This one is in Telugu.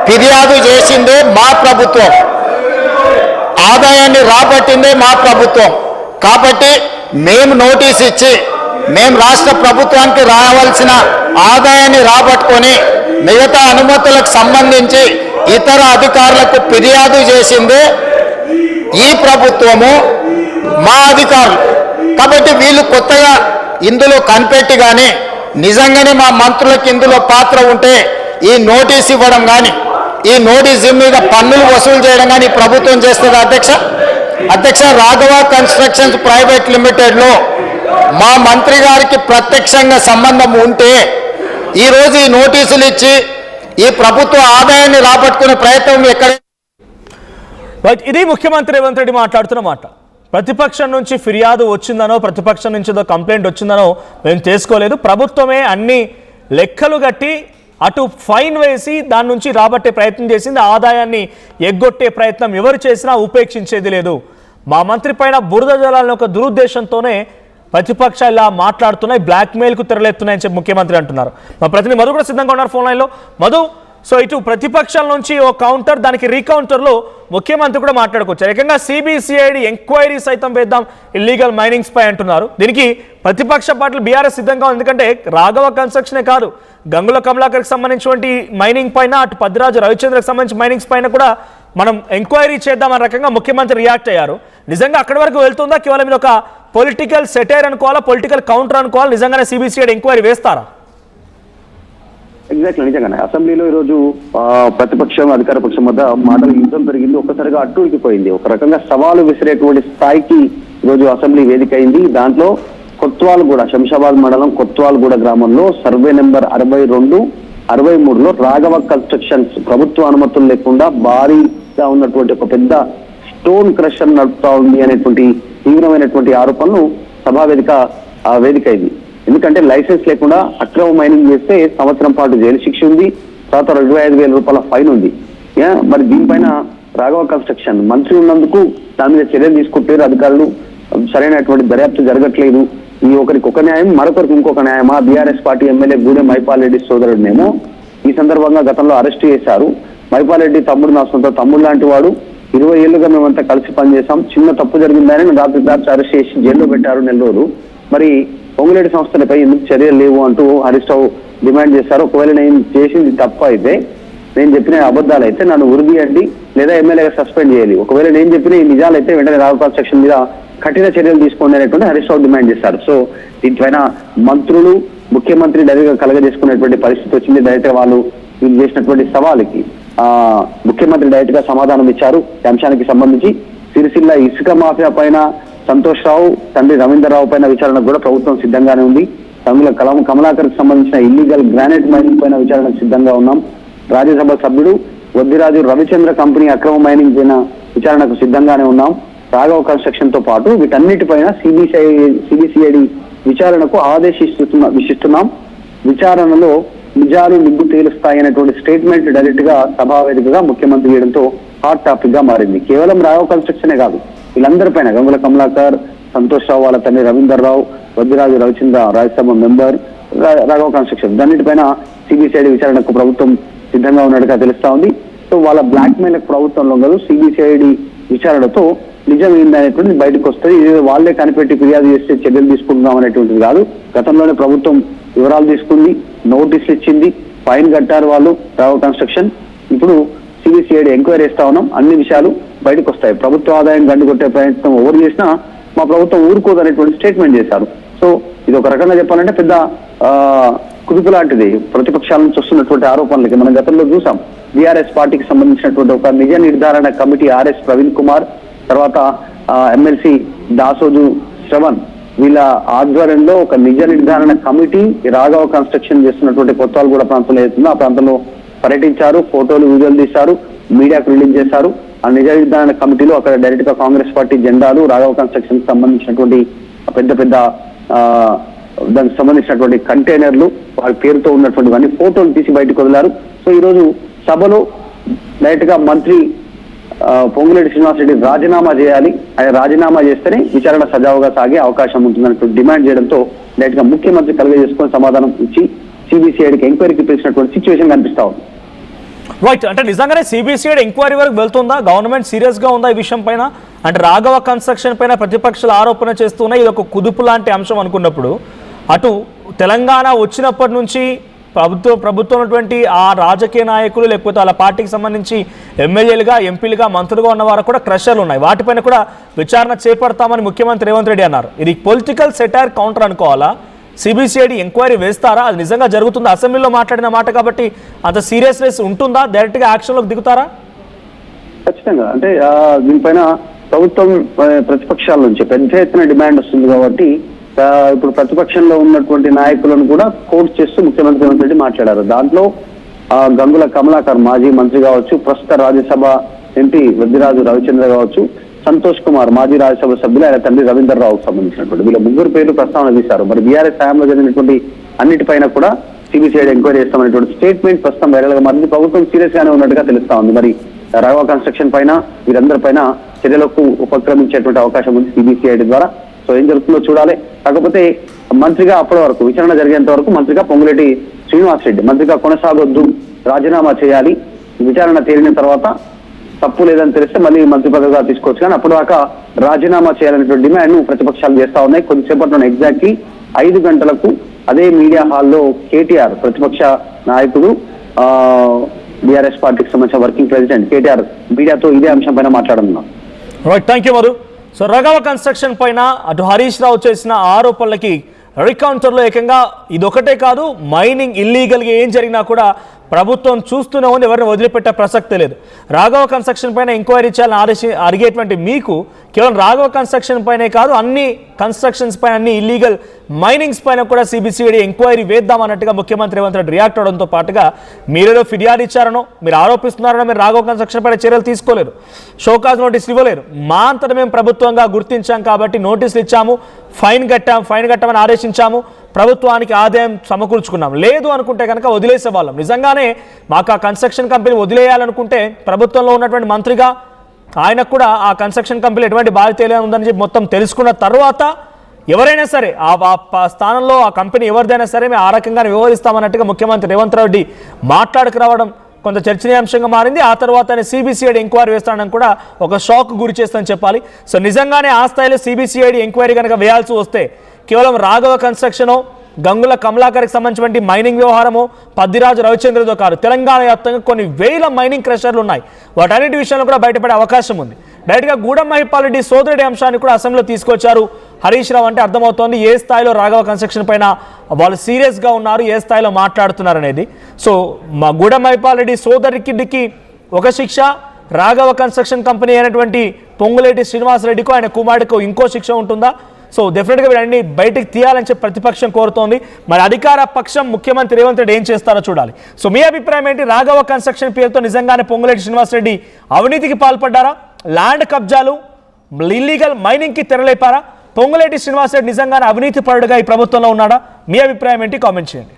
ఫిర్యాదు చేసిందే మా ప్రభుత్వం, ఆదాయాన్ని రాబట్టిందే మా ప్రభుత్వం. కాబట్టి మేము నోటీస్ ఇచ్చి మేము రాష్ట్ర ప్రభుత్వానికి రావాల్సిన ఆదాయాన్ని రాబట్టుకొని మిగతా అనుమతులకు సంబంధించి ఇతర అధికారులకు ఫిర్యాదు చేసిందే ఈ ప్రభుత్వము, మా అధికారులు. కాబట్టి వీళ్ళు కొత్తగా ఇందులో కనిపెట్టి కానీ నిజంగానే మా మంత్రులకు ఇందులో పాత్ర ఉంటే ఈ నోటీస్ ఇవ్వడం కానీ ఈ నోటీస్ మీద పన్నులు వసూలు చేయడం కానీ ప్రభుత్వం చేస్తుంది. అధ్యక్ష రాఘవ కన్స్ట్రక్షన్స్ ప్రైవేట్ లిమిటెడ్లో మా మంత్రి గారికి ప్రత్యక్షంగా సంబంధం ఉంటే ఈరోజు ఈ నోటీసులు ఇచ్చి ఈ ప్రభుత్వ ఆదాయాన్ని రాబట్టుకునే ప్రయత్నం ఎక్కడ? ఇది ముఖ్యమంత్రి రేవంత్ రెడ్డి మాట్లాడుతున్న మాట. ప్రతిపక్షం నుంచి ఫిర్యాదు వచ్చిందనో ప్రతిపక్షం నుంచి ఏదో కంప్లైంట్ వచ్చిందనో మేము చేసుకోలేదు, ప్రభుత్వమే అన్ని లెక్కలు కట్టి అటు ఫైన్ వేసి దాని నుంచి రాబట్టే ప్రయత్నం చేసింది, ఆదాయాన్ని ఎగ్గొట్టే ప్రయత్నం ఎవరు చేసినా ఉపేక్షించేది లేదు. మా మంత్రి పైన బురద జలాలని ఒక దురుద్దేశంతోనే ప్రతిపక్షాలు ఇలా మాట్లాడుతున్నాయి, బ్లాక్మెయిల్కు తెరలేస్తున్నాయని చెప్పి ముఖ్యమంత్రి అంటున్నారు. మా ప్రతినిధి మధు కూడా సిద్ధంగా ఉన్నారు ఫోన్ లైన్లో. మధు, సో ఇటు ప్రతిపక్షాల నుంచి ఓ కౌంటర్, దానికి రీకౌంటర్లో ముఖ్యమంత్రి కూడా మాట్లాడుకొచ్చారు. ఏకంగా సిబిసిఐడి ఎంక్వైరీ సైతం వేద్దాం ఇల్లీగల్ మైనింగ్స్ పై అంటున్నారు. దీనికి ప్రతిపక్ష పార్టీలు బీఆర్ఎస్ సిద్ధంగా ఉంది. ఎందుకంటే రాఘవ కన్స్ట్రక్షనే కాదు, గంగుల కమలాకర్కి సంబంధించినటువంటి మైనింగ్ పైన, అటు పద్దిరాజు రవిచంద్రకు సంబంధించిన మైనింగ్స్ పైన కూడా మనం ఎంక్వైరీ చేద్దామన్న రకంగా ముఖ్యమంత్రి రియాక్ట్ అయ్యారు. నిజంగా అక్కడి వరకు వెళ్తుందా, కేవలం మీరు ఒక పొలిటికల్ సెటైర్ అనుకోవాలా, పొలిటికల్ కౌంటర్ అనుకోవాలి, నిజంగానే సిబిసిఐడి ఎంక్వైరీ వేస్తారా? ఎగ్జాక్ట్లీ, నిజంగానే అసెంబ్లీలో ఈరోజు ప్రతిపక్షం అధికార పక్షం వద్ద మాటల యుద్ధం పెరిగింది, ఒక్కసారిగా అట్టుడికిపోయింది. ఒక రకంగా సవాలు విసిరేటువంటి స్థాయికి ఈరోజు అసెంబ్లీ వేదిక అయింది. దాంట్లో కొత్వాల్గూడ, శంషాబాద్ మండలం కొత్వాల్గూడ గ్రామంలో సర్వే నెంబర్ 62, 63లో రాఘవ కన్స్ట్రక్షన్స్ ప్రభుత్వ అనుమతులు లేకుండా భారీగా ఉన్నటువంటి ఒక పెద్ద స్టోన్ క్రషర్ నడుపుతా ఉంది అనేటువంటి తీవ్రమైనటువంటి ఆరోపణలు సభా వేదిక అయింది. ఎందుకంటే లైసెన్స్ లేకుండా అక్రమ మైనింగ్ చేస్తే సంవత్సరం పాటు జైలు శిక్ష ఉంది, తర్వాత 25,000 రూపాయల ఫైన్ ఉంది. మరి దీనిపైన రాఘవ కన్స్ట్రక్షన్ మంత్రి ఉన్నందుకు దాని మీద చర్యలు తీసుకుంటారు అధికారులు, సరైనటువంటి దర్యాప్తు జరగట్లేదు. ఈ ఒకరికి ఒక న్యాయం, మరొకరికి ఇంకొక న్యాయమా? BRS party MLA Gudem Mahipal Reddy సోదరుడినేమో ఈ సందర్భంగా గతంలో అరెస్ట్ చేశారు. మైపాల్ రెడ్డి తమ్ముడు నా సొంత తమ్ముడు లాంటి వాడు, 20 ఏళ్లుగా మేమంతా కలిసి పనిచేసాం. చిన్న తప్పు జరిగిందని రాత్రి అరెస్ట్ చేసి జైల్లో పెట్టారు నెల రోజులు. మరి పొంగులేటి సంస్థలపై ఎందుకు చర్యలు లేవు అంటూ హరీష్ రావు డిమాండ్ చేశారు. ఒకవేళ నేను చేసింది తప్పు అయితే, నేను చెప్పిన అబద్ధాలు అయితే నన్ను ఉరిదీయండి లేదా ఎమ్మెల్యేగా సస్పెండ్ చేయాలి. ఒకవేళ నేను చెప్పిన ఈ నిజాలైతే వెంటనే రాఘవ కన్స్ట్రక్షన్ మీద కఠిన చర్యలు తీసుకోండి అనేటువంటి హరీష్ రావు డిమాండ్ చేశారు. సో దీనిపైన మంత్రులు ముఖ్యమంత్రి డైరెక్ట్గా కలగజేసుకునేటువంటి పరిస్థితి వచ్చింది. డైరెక్ట్గా వాళ్ళు వీళ్ళు చేసినటువంటి సవాలుకి ముఖ్యమంత్రి డైరెక్ట్ గా సమాధానం ఇచ్చారు. ఈ అంశానికి సంబంధించి సిరిసిల్ల ఇసుక మాఫియా పైన సంతోష్ రావు తండ్రి రవీందర్ రావు పైన విచారణకు కూడా ప్రభుత్వం సిద్ధంగానే ఉంది. తమిళ కమలాకర్కి సంబంధించిన ఇల్లీగల్ గ్రానైట్ మైనింగ్ పైన విచారణకు సిద్ధంగా ఉన్నాం. రాజ్యసభ సభ్యుడు వద్దిరాజు రవిచంద్ర కంపెనీ అక్రమ మైనింగ్ పైన విచారణకు సిద్ధంగానే ఉన్నాం. రాఘవ కన్స్ట్రక్షన్ తో పాటు వీటన్నిటిపైన సిబిసిఐడి విచారణకు ఆదేశిస్తున్నాం. విచారణలో నిజాలు నిగ్గు తేలుస్తాయనేటువంటి స్టేట్మెంట్ డైరెక్ట్ గా సభా వేదికగా ముఖ్యమంత్రి చేయడంతో హాట్ టాపిక్ గా మారింది. కేవలం రాఘవ కన్స్ట్రక్షనే కాదు, వీళ్ళందరిపైన గంగుల కమలాకర్, సంతోష్ రావు వాళ్ళ తండ్రి రవీందర్ రావు, Vaddiraju Ravichandra Rajya Sabha member, Raghava construction దాన్నిటిపైన CBCID విచారణకు ప్రభుత్వం సిద్ధంగా ఉన్నట్టుగా తెలుస్తా ఉంది. సో వాళ్ళ బ్లాక్ మెయిల్ ప్రభుత్వంలో కాదు, సిబిసిఐడి విచారణతో నిజం ఏందనేటువంటిది బయటకు వస్తుంది. ఇది వాళ్ళే కనిపెట్టి ఫిర్యాదు చేస్తే చర్యలు తీసుకుంటున్నాం అనేటువంటిది కాదు. గతంలోనే ప్రభుత్వం వివరాలు తీసుకుంది, నోటీసులు ఇచ్చింది, ఫైన్ కట్టారు వాళ్ళు రాఘవ కన్స్ట్రక్షన్. ఇప్పుడు సిబిసిఐడి ఎంక్వైరీ చేస్తా ఉన్నాం, అన్ని విషయాలు బయటకు వస్తాయి. ప్రభుత్వ ఆదాయం గండికొట్టే ప్రయత్నం ఎవరు చేసినా మా ప్రభుత్వం ఊరుకోదు అనేటువంటి స్టేట్మెంట్ చేశారు. సో ఇది ఒక రకంగా చెప్పాలంటే పెద్ద కుదుపు లాంటిది ప్రతిపక్షాల నుంచి వస్తున్నటువంటి ఆరోపణలకి. మనం గతంలో చూసాం, బీఆర్ఎస్ పార్టీకి సంబంధించినటువంటి ఒక నిజ నిర్ధారణ కమిటీ ఆర్ఎస్ ప్రవీణ్ కుమార్, తర్వాత ఎమ్మెల్సీ దాసోజు శ్రవణ్ వీళ్ళ ఆధ్వర్యంలో ఒక నిజ నిర్ధారణ కమిటీ రాఘవ కన్స్ట్రక్షన్ చేస్తున్నటువంటి కొత్వాల్గూడ ప్రాంతంలో ఏదైతుందో ఆ ప్రాంతంలో పర్యటించారు, ఫోటోలు వీడియోలు తీశారు, మీడియాకు రిలీజ్ చేశారు. ఆ నిజ నిర్ధారణ కమిటీలో అక్కడ డైరెక్ట్ గా కాంగ్రెస్ పార్టీ జెండాలు, రాఘవ కన్స్ట్రక్షన్ సంబంధించినటువంటి పెద్ద పెద్ద దానికి సంబంధించినటువంటి కంటైనర్లు వాళ్ళ పేరుతో ఉన్నటువంటివన్నీ ఫోటోలు తీసి బయటకు వదిలారు. సో ఈ రోజు సభలో డైరెక్ట్ గా మంత్రి పొంగులేటి శ్రీనివాసరెడ్డి రాజీనామా చేయాలి, ఆయన రాజీనామా చేస్తేనే విచారణ సజావుగా సాగే అవకాశం ఉంటుందన్నట్టు డిమాండ్ చేయడంతో డైరెక్ట్ గా ముఖ్యమంత్రి కలుగజేసుకొని సమాధానం ఇచ్చి సిబిసిఐడికి ఎంక్వైరీకి పిలిచినటువంటి సిచ్యువేషన్ కనిపిస్తా ఉంది. రైట్, అంటే నిజంగానే సిబిసిఐడి ఎంక్వైరీ వరకు వెళ్తుందా? గవర్నమెంట్ సీరియస్గా ఉందా ఈ విషయం పైన? అంటే రాఘవ కన్స్ట్రక్షన్ పైన ప్రతిపక్షాలు ఆరోపణ చేస్తున్నాయి, ఇది ఒక కుదుపు లాంటి అంశం అనుకున్నప్పుడు, అటు తెలంగాణ వచ్చినప్పటి నుంచి ప్రభుత్వం ఉన్నటువంటి ఆ రాజకీయ నాయకులు లేకపోతే వాళ్ళ పార్టీకి సంబంధించి ఎమ్మెల్యేలుగా, ఎంపీలుగా, మంత్రులుగా ఉన్న వారు కూడా క్రషర్లు ఉన్నాయి, వాటిపైన కూడా విచారణ చేపడతామని ముఖ్యమంత్రి రేవంత్ రెడ్డి అన్నారు. ఇది పొలిటికల్ సెటైర్ కౌంటర్ అనుకోవాలా? సిబిసిఐడి ఎంక్వైరీ వేస్తారా? అది నిజంగా జరుగుతుందా? అసెంబ్లీలో మాట్లాడిన మాట కాబట్టి అంత సీరియస్నెస్ ఉంటుందా? డైరెక్ట్గా యాక్షన్లోకి దిగుతారా? ఖచ్చితంగా. అంటే దీనిపైన ప్రభుత్వం ప్రతిపక్షాల నుంచి పెద్ద ఎత్తున డిమాండ్ వస్తుంది కాబట్టి ఇప్పుడు ప్రతిపక్షంలో ఉన్నటువంటి నాయకులను కూడా కోర్టు చేస్తూ ముఖ్యమంత్రి రేవంత్ రెడ్డి మాట్లాడారు. దాంట్లో గంగుల కమలాకర్ మాజీ మంత్రి కావచ్చు, ప్రస్తుత రాజ్యసభ ఎంపీ వద్దిరాజు రవిచంద్ర కావచ్చు, సంతోష్ కుమార్ మాజీ రాజ్యసభ సభ్యులు, ఆయన తండ్రి రవీందర్ రావుకు సంబంధించినటువంటి వీళ్ళ ముగ్గురు పేర్లు ప్రస్తావన తీశారు. మరి బీఆర్ఎస్ హయాంలో జరిగినటువంటి అన్నిటిపైన కూడా సిబిసిఐడి ఎంక్వైరీ చేస్తామనేటువంటి స్టేట్మెంట్ ప్రస్తుతం వైరల్ గా మారింది. ప్రభుత్వం సీరియస్ గానే ఉన్నట్టుగా తెలుస్తా ఉంది. మరి రాఘవ కన్స్ట్రక్షన్ పైన వీరందరి పైన చర్యలకు ఉపక్రమించేటువంటి అవకాశం ఉంది సిబిసిఐడి ద్వారా. సో ఏం జరుగుతుందో చూడాలి. కాకపోతే మంత్రిగా అప్పటి వరకు విచారణ జరిగేంత వరకు మంత్రిగా పొంగులేటి శ్రీనివాసరెడ్డి మంత్రిగా కొనసాగొద్దు, రాజీనామా చేయాలి, విచారణ తేలిన తర్వాత తప్పు లేదని తెలిస్తే మళ్ళీ మంత్రి పదవిగా తీసుకోవచ్చు, కానీ అప్పుడు దాకా రాజీనామా చేయాలనేటువంటి డిమాండ్ ను ప్రతిపక్షాలు చేస్తా ఉన్నాయి. కొద్దిసేపట్లో ఎగ్జాక్ట్లీ 5 గంటలకు అదే మీడియా హాల్లో కేటీఆర్ ప్రతిపక్ష నాయకుడు బీఆర్ఎస్ పార్టీకి సంబంధించిన వర్కింగ్ ప్రెసిడెంట్ కేటీఆర్ మీడియాతో ఇదే అంశం పైన మాట్లాడనున్నారు. Right, thank you Madhu. So Raghava construction పైన అటు హరీష్ రావు చేసిన ఆరోపణలకి రికౌంటర్లో ఏకంగా ఇదొకటే కాదు, మైనింగ్ ఇల్లీగల్గా ఏం జరిగినా కూడా ప్రభుత్వం చూస్తూనే ఉంది, ఎవరిని వదిలిపెట్టే ప్రసక్తే లేదు. రాఘవ కన్స్ట్రక్షన్ పైన ఎంక్వైరీ చేయాలని అడిగేటువంటి మీకు కేవలం రాఘవ కన్స్ట్రక్షన్ పైనే కాదు, అన్ని కన్స్ట్రక్షన్స్ పైన, అన్ని ఇల్లీగల్ మైనింగ్స్ పైన కూడా సిబిసిఐడి ఎంక్వైరీ వేద్దామన్నట్టుగా ముఖ్యమంత్రి రేవంత్ రెడ్డి రియాక్ట్ అవడంతో పాటుగా మీరేదో ఫిర్యాదు ఇచ్చారనో, మీరు ఆరోపిస్తున్నారనో మీరు రాఘవ కన్స్ట్రక్షన్ పైన చర్యలు తీసుకోలేరు, షోకాజ్ నోటీసులు ఇవ్వలేరు. మా అంతటా మేము ప్రభుత్వంగా గుర్తించాం కాబట్టి నోటీసులు ఇచ్చాము, ఫైన్ కట్టమని ఆదేశించాము, ప్రభుత్వానికి ఆదాయం సమకూర్చుకున్నాం. లేదు అనుకుంటే కనుక వదిలేసే వాళ్ళం. నిజంగానే మాకు ఆ కన్స్ట్రక్షన్ కంపెనీ వదిలేయాలనుకుంటే ప్రభుత్వంలో ఉన్నటువంటి మంత్రిగా ఆయనకు కూడా ఆ కన్స్ట్రక్షన్ కంపెనీ ఎటువంటి బాధ్యత ఉందని చెప్పి మొత్తం తెలుసుకున్న తర్వాత ఎవరైనా సరే ఆ స్థానంలో ఆ కంపెనీ ఎవరిదైనా సరే మేము ఆ రకంగానే వ్యవహరిస్తామన్నట్టుగా ముఖ్యమంత్రి రేవంత్ రెడ్డి మాట్లాడుకు రావడం కొంత చర్చనీయాంశంగా మారింది. ఆ తర్వాత ఆయన సిబిసిఐడి ఎంక్వైరీ వేస్తానని కూడా ఒక షాక్ గురి చేస్తానని చెప్పాలి. సో నిజంగానే ఆ స్థాయిలో సిబిసిఐడి ఎంక్వైరీ కనుక వేయాల్సి వస్తే కేవలం రాఘవ కన్స్ట్రక్షన్, గంగుల కమలాకర్కి సంబంధించినటువంటి మైనింగ్ వ్యవహారము, పద్దిరాజు రవిచంద్రతో కాదు, తెలంగాణ వ్యాప్తంగా కొన్ని వేల మైనింగ్ క్రషర్లు ఉన్నాయి. వాటన్నిటి విషయంలో కూడా బయటపడే అవకాశం ఉంది. డైరెక్ట్గా గూడెం మహిపాల్ రెడ్డి సోదరుడి అంశాన్ని కూడా అసెంబ్లీలో తీసుకొచ్చారు హరీష్ రావు. అంటే అర్థమవుతోంది ఏ స్థాయిలో రాఘవ కన్స్ట్రక్షన్ పైన వాళ్ళు సీరియస్గా ఉన్నారు, ఏ స్థాయిలో మాట్లాడుతున్నారు అనేది. సో మా గూడెం మహిపాల్ రెడ్డి సోదరికి ఒక శిక్ష, రాఘవ కన్స్ట్రక్షన్ కంపెనీ అయినటువంటి పొంగులేటి శ్రీనివాసరెడ్డికో ఆయన కుమారుడికో ఇంకో శిక్ష ఉంటుందా? సో డెఫినెట్గా వీళ్ళని బయటకు తీయాలని చెప్పి ప్రతిపక్షం కోరుతోంది. మరి అధికార పక్షం ముఖ్యమంత్రి రేవంత్ రెడ్డి ఏం చేస్తారో చూడాలి. సో మీ అభిప్రాయం ఏంటి? రాఘవ కన్స్ట్రక్షన్ పేరుతో నిజంగానే పొంగులేటి శ్రీనివాసరెడ్డి అవినీతికి పాల్పడ్డారా? ల్యాండ్ కబ్జాలు, ఇల్లీగల్ మైనింగ్కి తెరలేపారా? పొంగులేటి శ్రీనివాసరెడ్డి నిజంగానే అవినీతి పరుడుగా ఈ ప్రభుత్వంలో ఉన్నాడా? మీ అభిప్రాయం ఏంటి? కామెంట్ చేయండి.